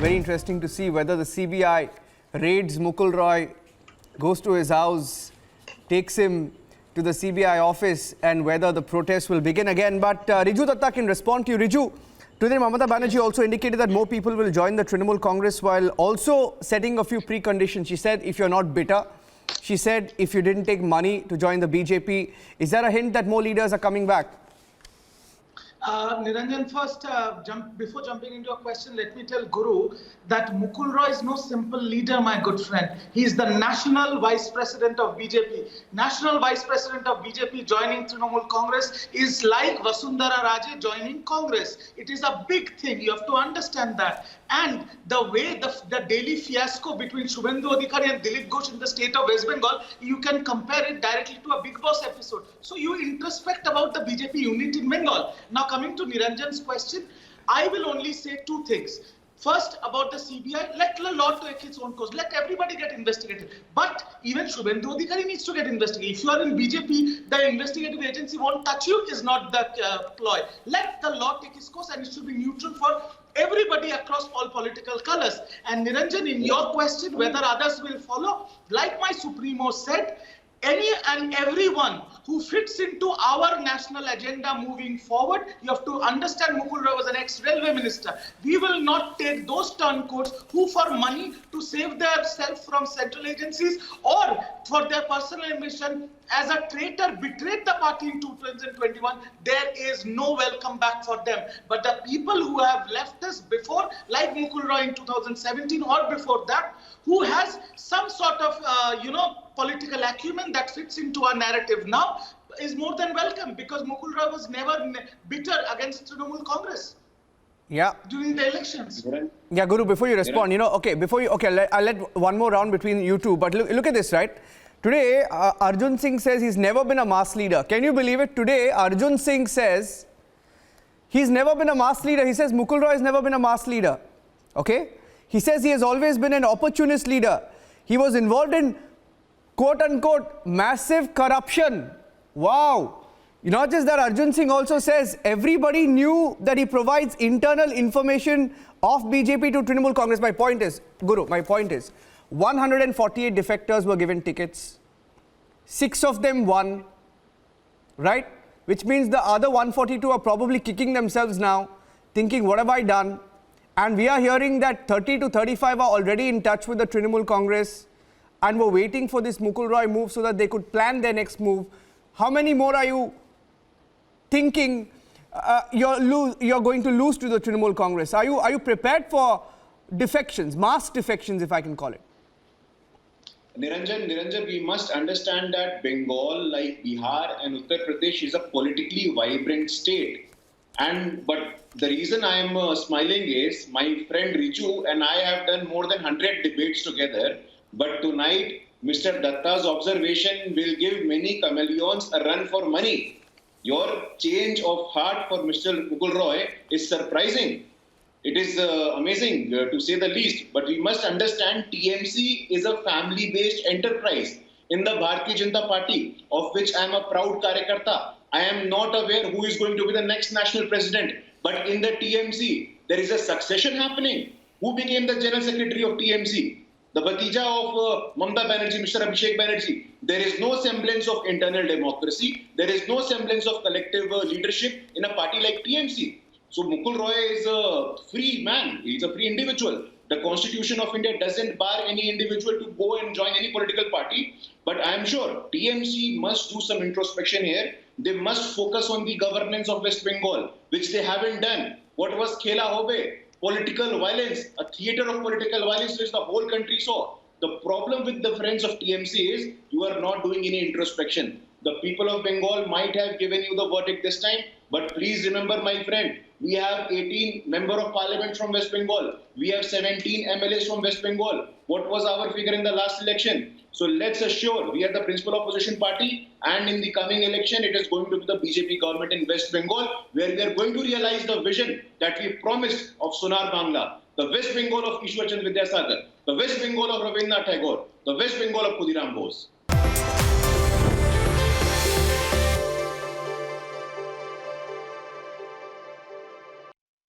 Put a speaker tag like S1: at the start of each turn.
S1: Very interesting to see whether the CBI raids Mukul Roy, goes to his house, takes him to the CBI office, and whether the protests will begin again. But Riju Datta can respond to you. Riju, today Mamata Banerjee also indicated that more people will join the Trinamool Congress while also setting a few preconditions. She said, if you're not bitter, she said, if you didn't take money to join the BJP, is there a hint that more leaders are coming back?
S2: Niranjan, first, before jumping into your question, let me tell Guru that Mukul Roy is no simple leader, my good friend. He is the National Vice President of BJP. National Vice President of BJP joining Trinamool Congress is like Vasundhara Raje joining Congress. It is a big thing. You have to understand that. And the way the daily fiasco between Shubhendu Adhikari and Dilip Ghosh in the state of West Bengal, you can compare it directly to a Bigg Boss episode. So you introspect about the BJP unit in Bengal. Now coming to Niranjan's question, I will only say two things. First, about the CBI, let the law take its own course. Let everybody get investigated. But even Shubhendu Adhikari needs to get investigated. If you are in BJP, the investigative agency won't touch you is not the ploy. Let the law take its course, and it should be neutral for everybody across all political colors. And Niranjan, in your question, whether others will follow, like my Supremo said, any and everyone who fits into our national agenda moving forward, you have to understand Mukul Roy was an ex-railway minister. We will not take those turncoats who for money to save themselves from central agencies or for their personal ambition as a traitor betrayed the party in 2021. There is no welcome back for them. But the people who have left us before, like Mukul Roy in 2017 or before that, who has some sort of, political acumen that fits into our narrative now, is more than welcome, because Mukul Roy was never bitter against Trinamool Congress.
S1: Yeah.
S2: During the elections.
S1: Yeah, Guru, before you respond, I'll let one more round between you two. But look at this, right? Today, Arjun Singh says he's never been a mass leader. Can you believe it? Today, Arjun Singh says he's never been a mass leader. He says Mukul Roy has never been a mass leader. Okay? He says he has always been an opportunist leader. He was involved in quote-unquote massive corruption. Wow. Not just that, Arjun Singh also says everybody knew that he provides internal information of BJP to Trinamool Congress. My point is, Guru, 148 defectors were given tickets. 6 of them won, right? Which means the other 142 are probably kicking themselves now, thinking, what have I done? And we are hearing that 30 to 35 are already in touch with the Trinamool Congress and were waiting for this Mukul Roy move so that they could plan their next move. How many more are you thinking you're going to lose to the Trinamool Congress? Are you prepared for defections, mass defections, if I can call it?
S3: Niranjan, we must understand that Bengal, like Bihar and Uttar Pradesh, is a politically vibrant state. But the reason I am smiling is my friend Riju and I have done more than 100 debates together. But tonight, Mr. Datta's observation will give many chameleons a run for money. Your change of heart for Mr. Mukul Roy is surprising. It is amazing to say the least. But we must understand TMC is a family-based enterprise in the Bharatiya Janata Party, of which I am a proud Karyakarta. I am not aware who is going to be the next national president. But in the TMC, there is a succession happening. Who became the general secretary of TMC? The Bhatija of Mamata Banerjee, Mr. Abhishek Banerjee. There is no semblance of internal democracy. There is no semblance of collective leadership in a party like TMC. So Mukul Roy is a free man. He's a free individual. The Constitution of India doesn't bar any individual to go and join any political party. But I am sure TMC must do some introspection here. They must focus on the governance of West Bengal, which they haven't done. What was Khela Hobe? Political violence, a theater of political violence which the whole country saw. The problem with the friends of TMC is you are not doing any introspection. The people of Bengal might have given you the verdict this time, but please remember, my friend, we have 18 member of parliament from West Bengal. We have 17 MLAs from West Bengal. What was our figure in the last election? So let's assure we are the principal opposition party, and in the coming election, it is going to be the BJP government in West Bengal, where we are going to realize the vision that we promised of Sonar Bangla, the West Bengal of Ishwar Chand Vidyasagar, the West Bengal of Rabindranath Tagore, the West Bengal of Khudiram Bose.